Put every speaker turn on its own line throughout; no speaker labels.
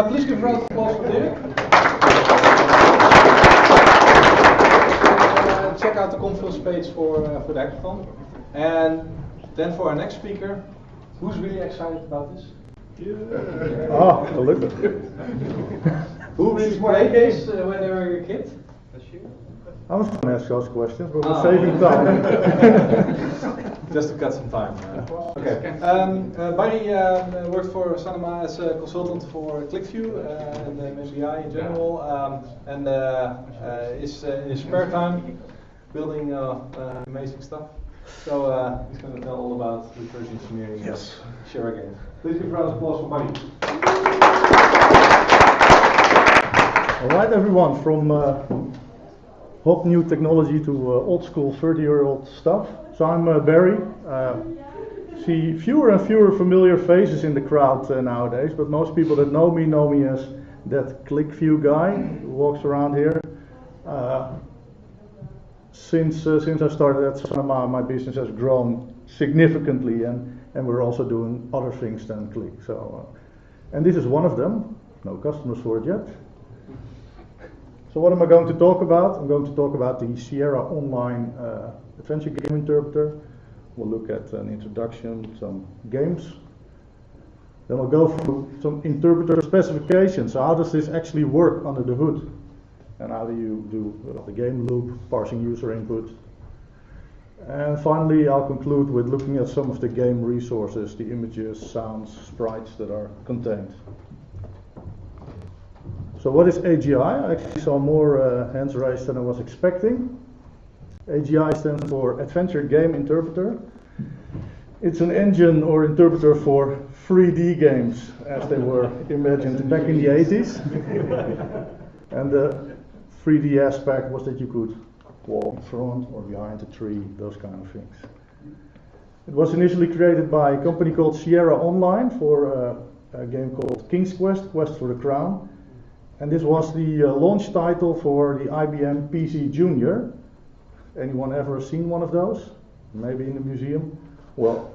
please give a round of applause for Dirk. Check out the Confluence page for the hackathon. And then for our next speaker, who's really excited about this?
Oh, gelukkig.
Who really played this when they were a kid?
I was going to ask those questions, but we're saving time.
Just to cut some time. Okay. Barry worked for Sanoma as a consultant for ClickView and MBI in general, and is in his spare time building amazing stuff. So he's going to tell all about reverse engineering.
Yes.
Sierra AGI. Please give a round of applause for Barry.
All right, everyone, from hot new technology to old school 30-year-old stuff. So I'm Barry. See fewer and fewer familiar faces in the crowd nowadays, but most people that know me as that ClickView guy who walks around here. Since I started at Sanoma, my business has grown significantly, and we're also doing other things than Click. So, and this is one of them. No customers for it yet. So what am I going to talk about? I'm going to talk about the Sierra Online Adventure Game Interpreter. We'll look at an introduction, some games. Then we'll go through some interpreter specifications. So how does this actually work under the hood? And how do you do the game loop, parsing user input? And finally, I'll conclude with looking at some of the game resources, the images, sounds, sprites that are contained. So what is AGI? I actually saw more hands raised than I was expecting. AGI stands for Adventure Game Interpreter. It's an engine or interpreter for 3D games, as they were imagined back in the 80s. And the 3D aspect was that you could walk in front or behind a tree, those kind of things. It was initially created by a company called Sierra Online for a game called King's Quest, Quest for the Crown. And this was the launch title for the IBM PC Junior. Anyone ever seen one of those? Maybe in the museum? Well,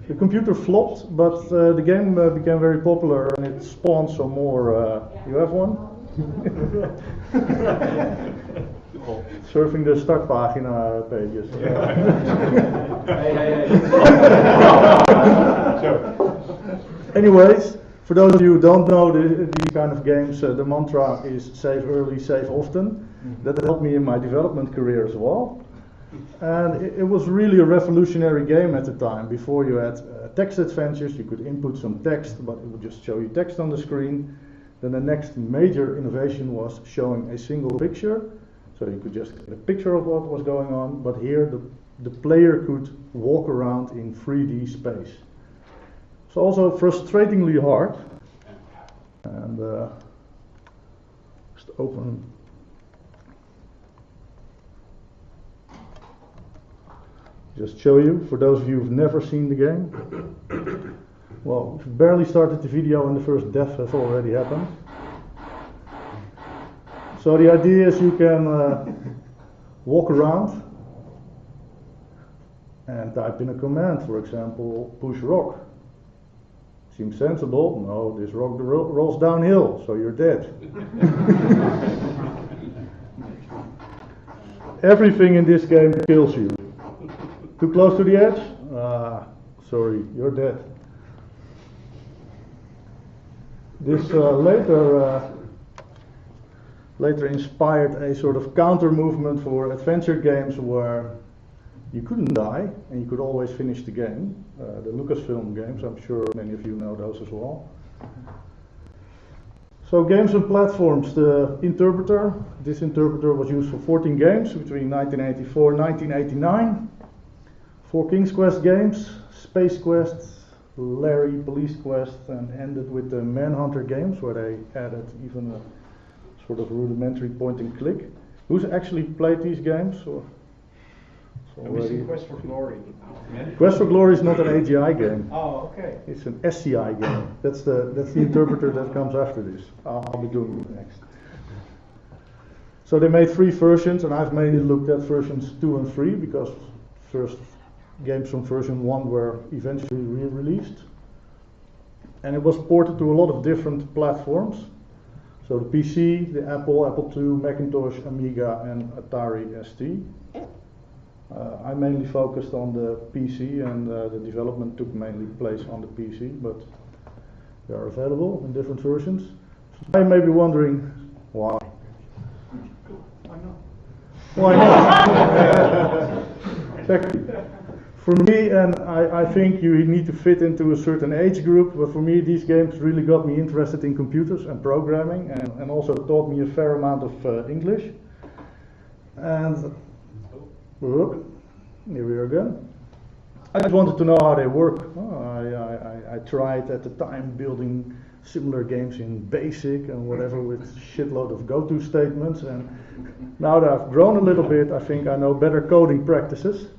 the computer flopped, but the game became very popular and it spawned some more. You have one? Surfing the startpagina pages. Hey. Anyways, for those of you who don't know these kind of games, the mantra is save early, save often. That helped me in my development career as well. And it was really a revolutionary game at the time. Before you had text adventures, you could input some text, but it would just show you text on the screen. Then the next major innovation was showing a single picture. So you could just get a picture of what was going on, but here the player could walk around in 3D space. It's also frustratingly hard. And just open. Just show you, for those of you who've never seen the game. Well, we've barely started the video and the first death has already happened. So the idea is you can walk around and type in a command, for example, push rock. Seems sensible. No, this rock rolls downhill, so you're dead. Everything in this game kills you. Too close to the edge? Sorry, you're dead. This later inspired a sort of counter movement for adventure games where you couldn't die and you could always finish the game. The Lucasfilm games, I'm sure many of you know those as well. So games and platforms, the interpreter. This interpreter was used for 14 games between 1984 and 1989. 4 King's Quest games, Space Quest, Larry, Police Quest, and ended with the Manhunter games where they added even a sort of rudimentary point and click. Who's actually played these games? Or
Quest for Glory.
Quest for Glory is not an AGI game.
Oh, okay.
It's an SCI game. That's the interpreter that comes after this. I'll be doing it next. So they made 3 versions, and I've mainly looked at versions 2 and 3 because first games from version 1 were eventually re-released. And it was ported to a lot of different platforms. So the PC, the Apple, Apple II, Macintosh, Amiga, and Atari ST. I mainly focused on the PC, and the development took mainly place on the PC, but they are available in different versions. So you may be wondering, why? Why not? Exactly. For me, and I think you need to fit into a certain age group, but for me these games really got me interested in computers and programming, and also taught me a fair amount of English. And here we are again. I just wanted to know how they work. I tried at the time building similar games in BASIC and whatever with shitload of go-to statements, and now that I've grown a little bit, I think I know better coding practices.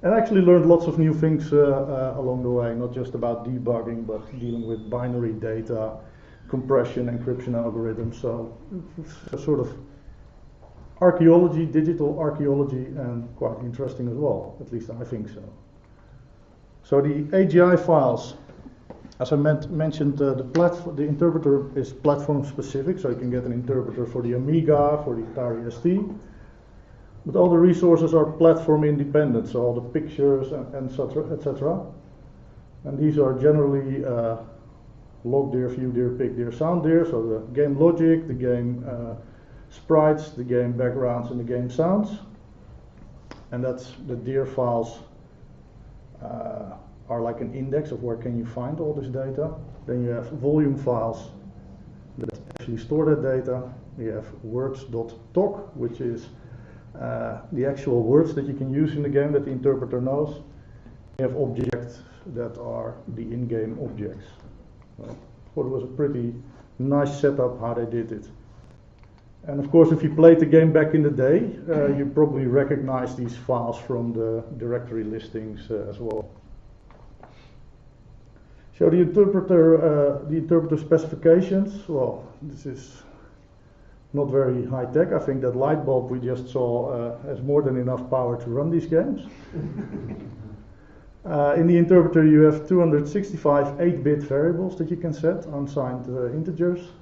And actually learned lots of new things along the way, not just about debugging, but dealing with binary data, compression, encryption algorithms. So it's a sort of archaeology, digital archaeology, and quite interesting as well. At least I think so. So the AGI files, as I mentioned, the interpreter is platform specific, so you can get an interpreter for the Amiga, for the Atari ST. But all the resources are platform independent, so all the pictures and etc. And these are generally log dir, view dir, pick dir, sound dir, so the game logic, the game sprites, the game backgrounds, and the game sounds. And that's the dir files are like an index of where can you find all this data. Then you have volume files that actually store that data. You have words.toc, which is the actual words that you can use in the game that the interpreter knows. You have objects that are the in-game objects. I thought it was a pretty nice setup how they did it. And of course, if you played the game back in the day, you probably recognize these files from the directory listings as well. So the interpreter specifications, well, this is not very high tech. I think that light bulb we just saw has more than enough power to run these games. In the interpreter you have 265 8-bit variables that you can set, unsigned integers,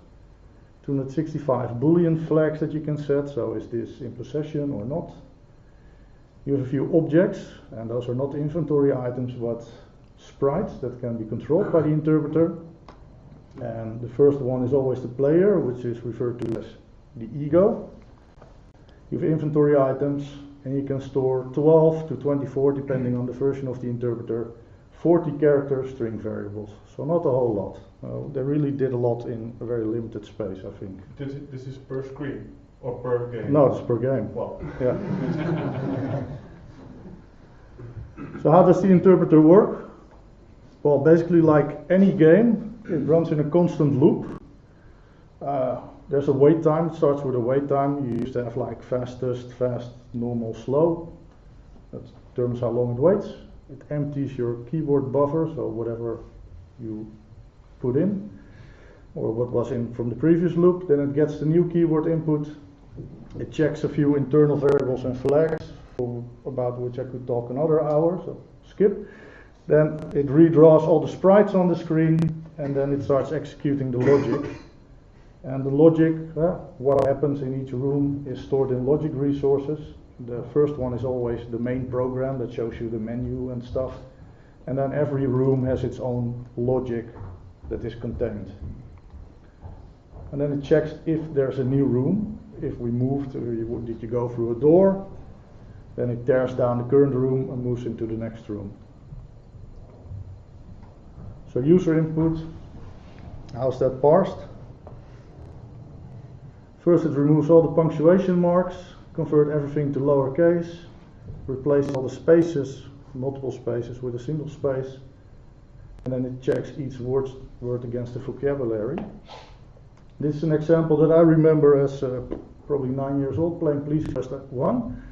265 Boolean flags that you can set, so is this in possession or not. You have a few objects, and those are not inventory items but sprites that can be controlled by the interpreter. And the first one is always the player, which is referred to as the ego. You have inventory items, and you can store 12 to 24, depending on the version of the interpreter, 40 character string variables. So not a whole lot. They really did a lot in a very limited space, I think.
This is per screen or per game?
No, it's per game.
Well,
yeah. So how does the interpreter work? Well, basically like any game, it runs in a constant loop. There's a wait time. It starts with a wait time. You used to have like fastest, fast, normal, slow. That determines how long it waits. It empties your keyboard buffer, so whatever you put in, or what was in from the previous loop. Then it gets the new keyboard input. It checks a few internal variables and flags, about which I could talk another hour, so skip. Then it redraws all the sprites on the screen, and then it starts executing the logic. And the logic, what happens in each room, is stored in logic resources. The first one is always the main program that shows you the menu and stuff. And then every room has its own logic that is contained. And then it checks if there's a new room. If we moved, did you go through a door? Then it tears down the current room and moves into the next room. So user input, how's that parsed? First it removes all the punctuation marks, convert everything to lowercase, replace all the spaces, multiple spaces, with a single space, and then it checks each word against the vocabulary. This is an example that I remember as probably 9 years old, playing Police Quest 1.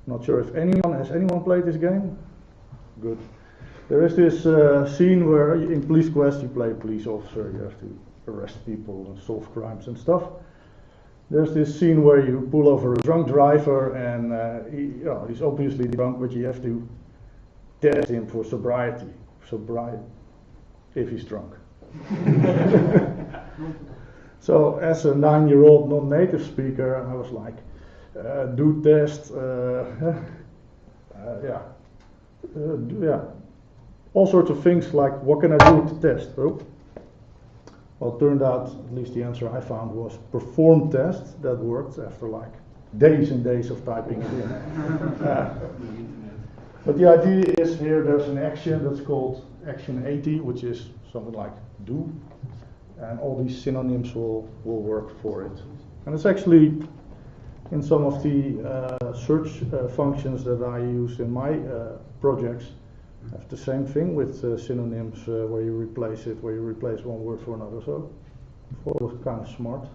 Not sure if has anyone played this game? Good. There is this scene where in Police Quest you play a police officer, you have to arrest people and solve crimes and stuff. There's this scene where you pull over a drunk driver, and he's obviously drunk, but you have to test him for sobriety, if he's drunk. So as a 9-year-old non-native speaker, I was like, do test, yeah, all sorts of things like, what can I do to test? Oh. Well, it turned out, at least the answer I found was perform test. That worked after like days and days of typing it in. But the idea is here there's an action that's called action 80, which is something like do, and all these synonyms will work for it. And it's actually in some of the search functions that I use in my projects. I have the same thing with synonyms where you replace one word for another. So it was kind of smart.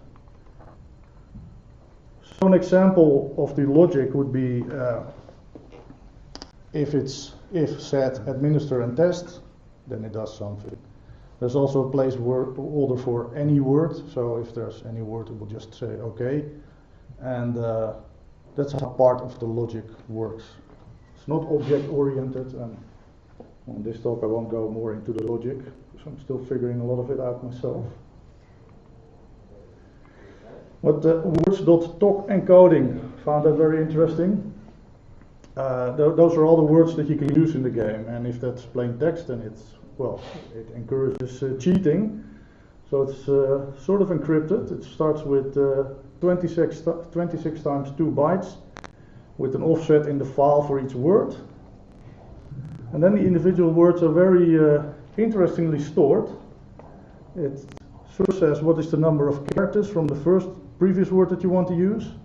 So an example of the logic would be if set administer and test, then it does something. There's also a placeholder for any word, so if there's any word it will just say okay, and that's how part of the logic works. It's not object oriented, and on this talk I won't go more into the logic, because I'm still figuring a lot of it out myself. But words.talk encoding, found that very interesting. Those are all the words that you can use in the game, and if that's plain text, then it encourages cheating. So it's sort of encrypted. It starts with 26 times 2 bytes, with an offset in the file for each word. And then the individual words are very interestingly stored. It first says what is the number of characters from the previous word that you want to use,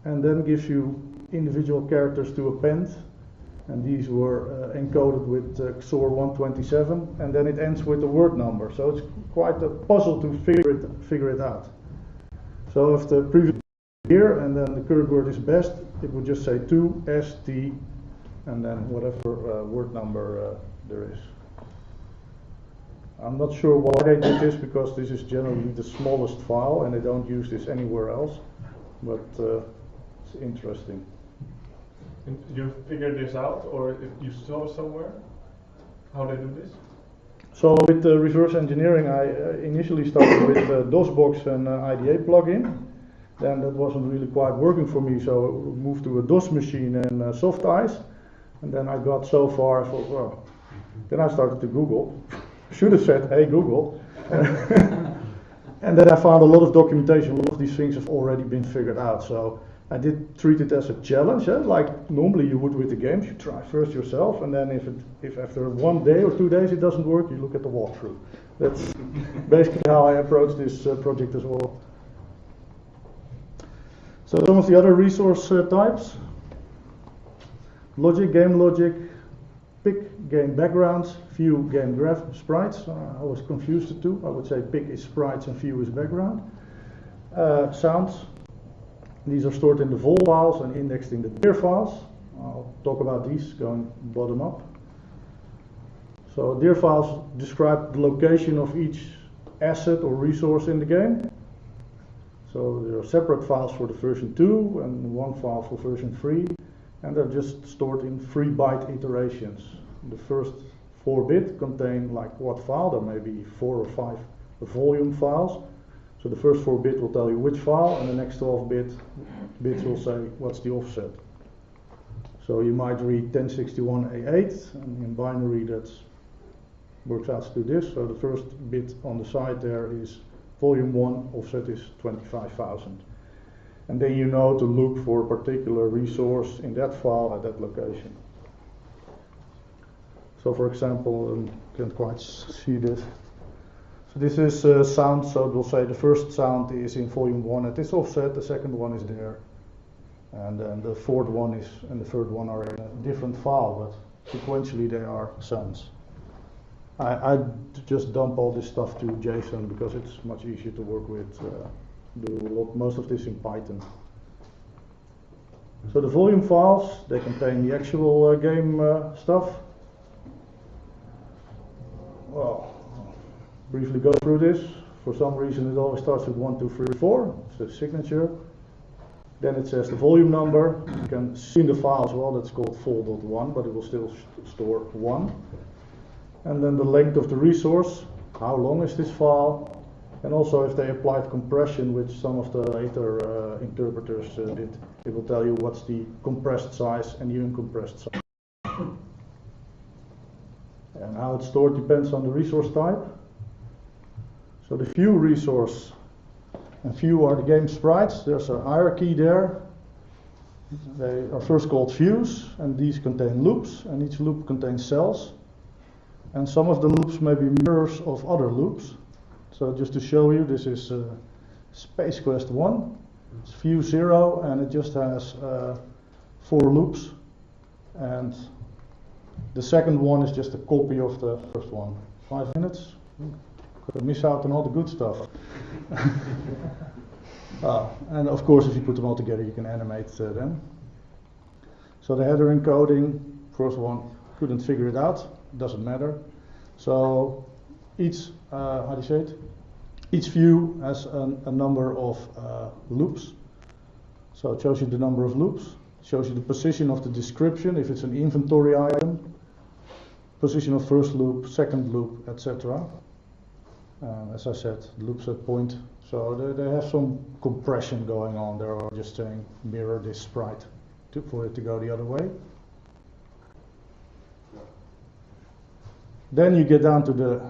and then gives you individual characters to append, and these were encoded with XOR 127, and then it ends with the word number. So it's quite a puzzle to figure it out. So if the previous here and then the current word is best, it would just say 2 ST and then whatever word number there is. I'm not sure why they did this, because this is generally the smallest file and they don't use this anywhere else, but it's interesting.
And you figured this out, or you saw somewhere how they do this?
So with reverse engineering, I initially started with DOSBox and IDA plugin. Then that wasn't really quite working for me, so I moved to a DOS machine and soft ice. And then I got so far, I thought, well, then I started to Google. Should have said, hey Google. And then I found a lot of documentation. A lot of these things have already been figured out. So I did treat it as a challenge, like normally you would with the games. You try first yourself, and then if after 1 day or 2 days it doesn't work, you look at the walkthrough. That's basically how I approach this project as well. So some of the other resource types: logic, game logic, pick, game backgrounds, view, game graph, sprites. I was confused the two. I would say pick is sprites and view is background. Sounds. These are stored in the vol files and indexed in the dir files. I'll talk about these going bottom up. So dir files describe the location of each asset or resource in the game. So there are separate files for the version 2 and one file for version 3, and they're just stored in 3-byte iterations. The first 4-bit contain like what file? There may be 4 or 5 volume files. So the first 4-bit will tell you which file, and the next 12 bits will say what's the offset. So you might read 1061A8, and in binary that works out to this. So the first bit on the side there is volume 1, offset is 25,000. And then you know to look for a particular resource in that file at that location. So for example, you can't quite see this. So this is sound, so it will say the first sound is in volume 1 at this offset, the second one is there, and then the fourth one is, and the third one are in a different file, but sequentially they are sounds. I just dump all this stuff to JSON because it's much easier to work with, do most of this in Python. So the volume files, they contain the actual game stuff. Well, briefly go through this. For some reason it always starts with 1, 2, 3, 4. It's a signature. Then it says the volume number. You can see in the file as well, that's called vol.1, but it will still store 1. And then the length of the resource. how long is this file, and also if they applied compression, which some of the later interpreters did, it will tell you what's the compressed size and the uncompressed size. And how it's stored depends on the resource type. So the view resource, and view are the game sprites. There's a hierarchy there. They are first called views, and these contain loops, and each loop contains cells. And some of the loops may be mirrors of other loops. So just to show you, this is Space Quest 1. It's view 0, and it just has 4 loops. And the second one is just a copy of the first one. 5 minutes? Could miss out on all the good stuff. And of course, if you put them all together, you can animate them. So the header encoding, first one, couldn't figure it out. Doesn't matter. So each, how do you say it? Each view has a number of loops. So it shows you the number of loops. It shows you the position of the description, if it's an inventory item, position of first loop, second loop, etc. As I said, loops at point. So they have some compression going on. They're just saying mirror this sprite for it to go the other way. Then you get down to the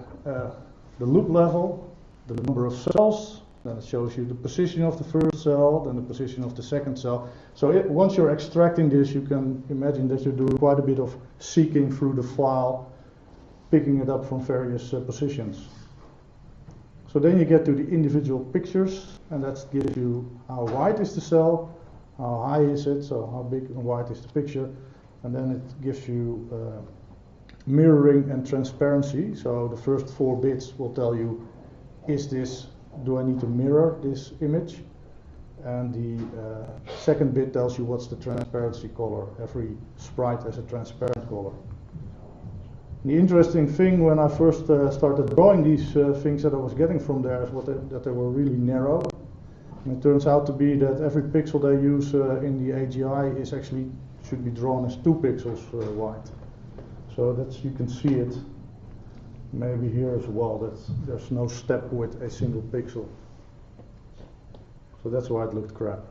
loop level, the number of cells. Then it shows you the position of the first cell, then the position of the second cell. So once you're extracting this, you can imagine that you're doing quite a bit of seeking through the file, picking it up from various positions. So then you get to the individual pictures, and that gives you how wide is the cell, how high is it, so how big and wide is the picture, and then it gives you mirroring and transparency. So the first 4 bits will tell you, do I need to mirror this image? And the second bit tells you what's the transparency color. Every sprite has a transparent color. The interesting thing when I first started drawing these things that I was getting from there is that they were really narrow. And it turns out to be that every pixel they use in the AGI should be drawn as 2 pixels wide. So you can see it maybe here as well, there's no step with a single pixel. So that's why it looked crap.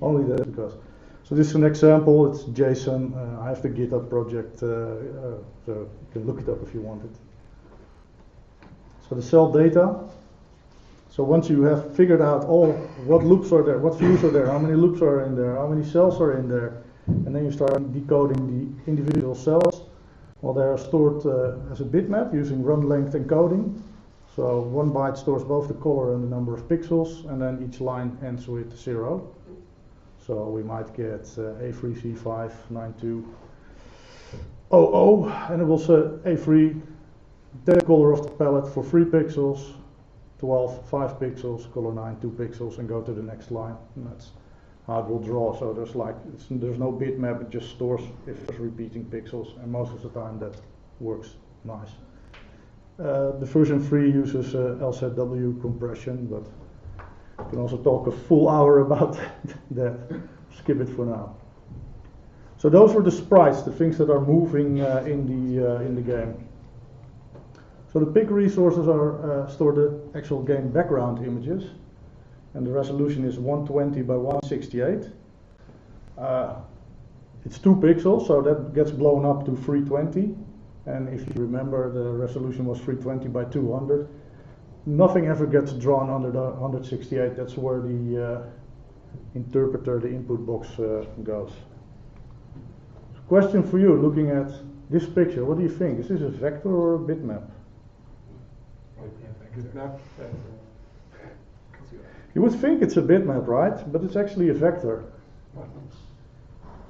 Only that because. So this is an example, it's JSON. I have the GitHub project, so you can look it up if you want it. So the cell data. So once you have figured out what loops are there, what views are there, how many loops are in there, how many cells are in there, and then you start decoding the individual cells. Well, they are stored as a bitmap using run length encoding. So 1 byte stores both the color and the number of pixels, and then each line ends with 0. So we might get A3C59200, and it will say A3, the color of the palette for 3 pixels, 12, 5 pixels, color 9, 2 pixels, and go to the next line. And that's how it will draw. So there's no bitmap, it just stores if it's repeating pixels, and most of the time that works nice. The version 3 uses LZW compression, but you can also talk a full hour about that. Skip it for now. So those were the sprites, the things that are moving in the game. So the big resources are store the actual game background images, and the resolution is 120 by 168. It's 2 pixels, so that gets blown up to 320. And if you remember, the resolution was 320 by 200. Nothing ever gets drawn under the 168. That's where the interpreter, the input box goes. Question for you, looking at this picture, what do you think? Is this a vector or a bitmap?
Bitmap.
You would think it's a bitmap, right? But it's actually a vector.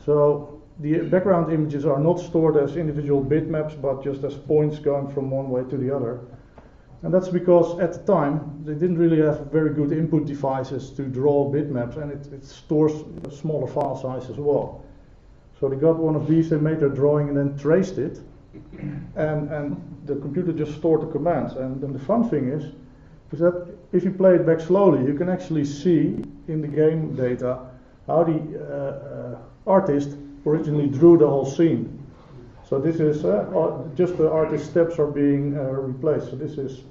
So the background images are not stored as individual bitmaps, but just as points going from one way to the other. And that's because at the time they didn't really have very good input devices to draw bitmaps, and it stores a smaller file size as well. So they got one of these, they made their drawing and then traced it, and the computer just stored the commands. And then the fun thing is that if you play it back slowly, you can actually see in the game data how the artist originally drew the whole scene. So this is just the artist steps are being replaced. So this is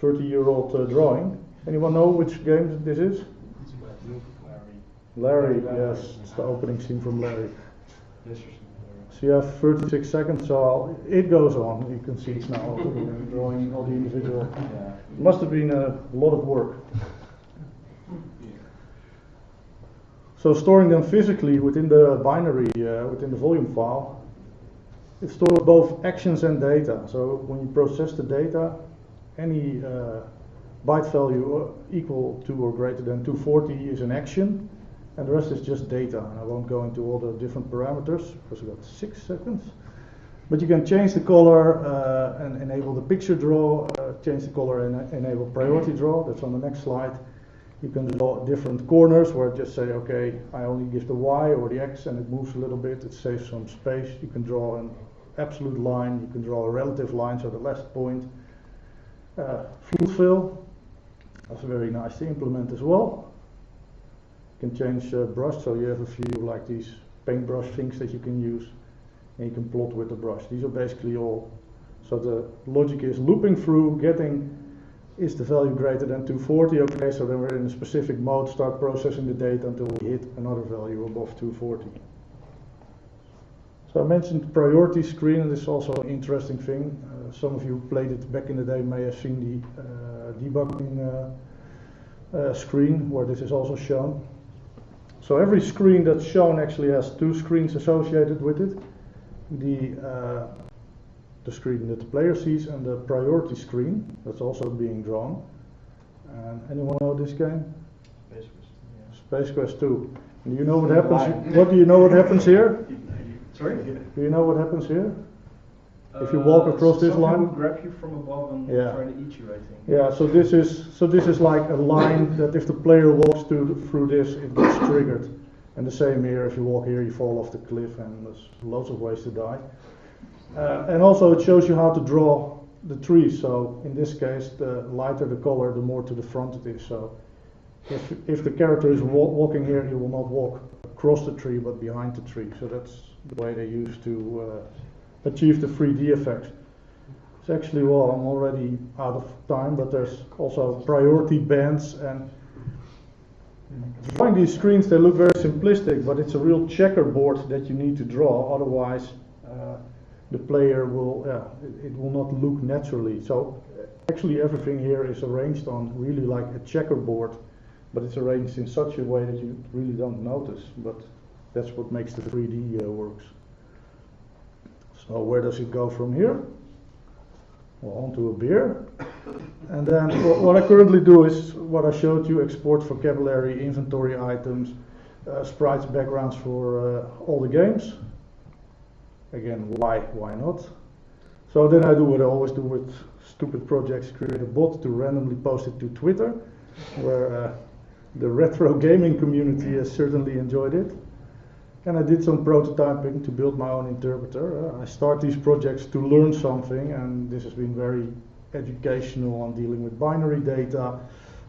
30-year-old drawing. Anyone know which game this is? Larry, yes, it's the opening scene from Larry. So you have 36 seconds, so it goes on. You can see it's now drawing all the individual. It must have been a lot of work. So storing them physically within the binary, within the volume file, it stores both actions and data. So when you process the data, any byte value equal to or greater than 240 is an action, and the rest is just data. And I won't go into all the different parameters because we've got 6 seconds. But you can change the color and enable the picture draw, change the color and enable priority draw. That's on the next slide. You can draw different corners where I just say, okay, I only give the Y or the X and it moves a little bit, it saves some space. You can draw an absolute line, you can draw a relative line, so the last point. Fluid fill, that's very nice to implement as well. You can change brush, so you have a few like these paintbrush things that you can use, and you can plot with the brush. These are basically all. So the logic is looping through, getting is the value greater than 240, okay, so then we're in a specific mode, start processing the data until we hit another value above 240. So I mentioned priority screen, and this is also an interesting thing. Some of you who played it back in the day may have seen the debugging screen where this is also shown. So every screen that's shown actually has 2 screens associated with it. The screen that the player sees and the priority screen that's also being drawn. Anyone know this game? Space Quest 2. Do you know what happens? What do you know what happens here?
Sorry?
Do you know what happens here? If you walk across this line,
will grab you from above and try to eat you, I think.
Yeah, so this is like a line that if the player walks through this, it gets triggered. And the same here, if you walk here, you fall off the cliff, and there's loads of ways to die. And also it shows you how to draw the tree. So in this case, the lighter the color, the more to the front it is. So if the character is walking here, he will not walk across the tree, but behind the tree. So that's the way they use to achieve the 3D effect. It's actually, well, I'm already out of time, but there's also priority bands, and drawing these screens, they look very simplistic, but it's a real checkerboard that you need to draw, otherwise the player will, it will not look naturally. So actually everything here is arranged on really like a checkerboard, but it's arranged in such a way that you really don't notice, but that's what makes the 3D works. So where does it go from here? Well, onto a beer. And then what I currently do is what I showed you: export vocabulary, inventory items, sprites, backgrounds for all the games. Again, why not? So then I do what I always do with stupid projects: create a bot to randomly post it to Twitter, where the retro gaming community has certainly enjoyed it. And I did some prototyping to build my own interpreter. I start these projects to learn something, and this has been very educational on dealing with binary data,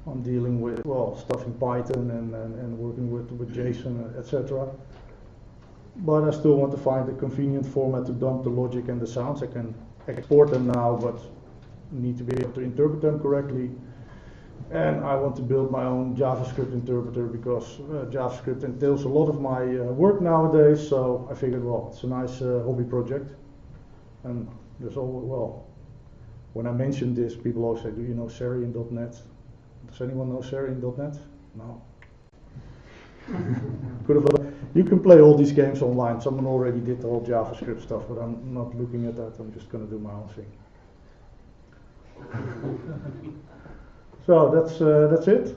on dealing with, well, stuff in Python and working with JSON, etc. But I still want to find a convenient format to dump the logic and the sounds. I can export them now, but need to be able to interpret them correctly. And I want to build my own JavaScript interpreter because JavaScript entails a lot of my work nowadays, so I figured, well, it's a nice hobby project. And there's all, well, when I mentioned this, people always say, do you know Seri in .NET? Does anyone know Seri in .NET? No. You can play all these games online. Someone already did the whole JavaScript stuff, but I'm not looking at that. I'm just going to do my own thing. So that's it.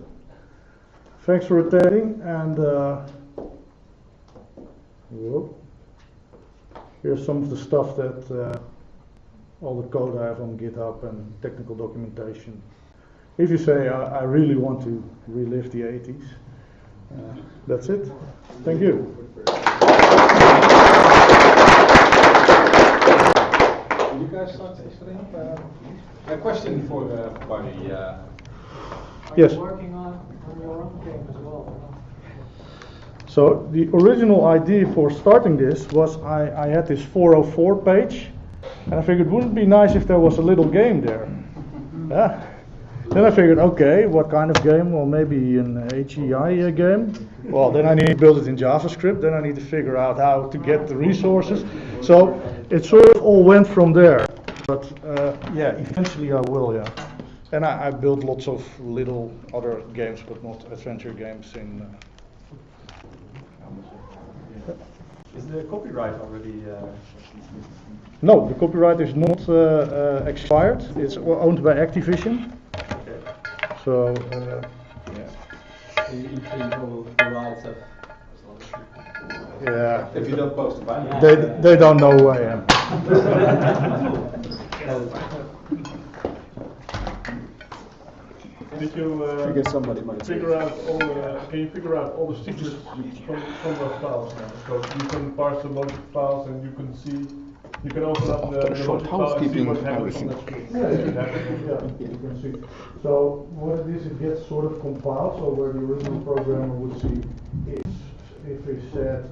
Thanks for attending, and here's some of the stuff that all the code I have on GitHub and technical documentation. If you say I really want to relive the 80s, that's it. Thank you.
You guys start listening? A question for Barry.
Yes.
Are you working on your own game as well?
So the original idea for starting this was I had this 404 page, and I figured wouldn't it be nice if there was a little game there. Yeah. Then I figured, okay, what kind of game? Well, maybe an AGI game. Well, then I need to build it in JavaScript. Then I need to figure out how to get the resources. So it sort of all went from there. But yeah, eventually I will, yeah. And I built lots of little other games, but not adventure games in.
Is the copyright already?
No, the copyright is not expired. It's owned by Activision.
Okay.
So
Yeah. You control the rights of.
yeah,
If you don't post about it.
they don't know who I am.
Did you
somebody might
figure out all the? Can you figure out all the secrets from those files now? So you can parse the logic files, and you can see. You can open up the logic file and see what happens on the screen.
Yeah, you can see. So what it is, it gets sort of compiled. So where the original programmer would see if he said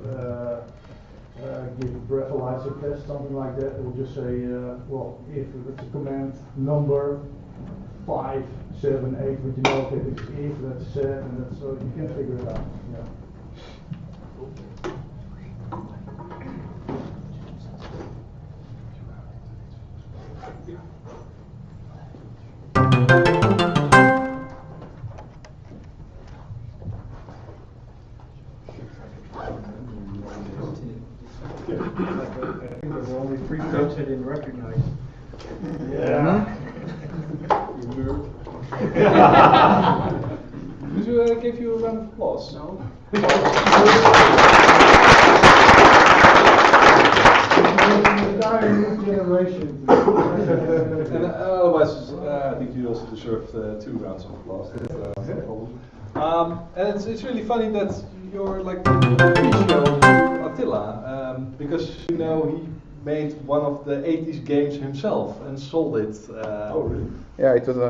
give a breathalyzer test, something like that, it will just say, well, if it's a command number 5, 7, 8, but you know, okay, this is if, that's set, and that's so you can figure it out. Yeah.
There were only 3 codes I didn't recognize.
Yeah.
Did you give you a round of applause? No.
Entire new generation.
And otherwise, I think you also deserve 2 rounds of applause. That's no problem. And it's really funny that you're like the pre-show Attila, because you know he made one of the 80s games himself and sold it.
Oh really? Yeah, it was a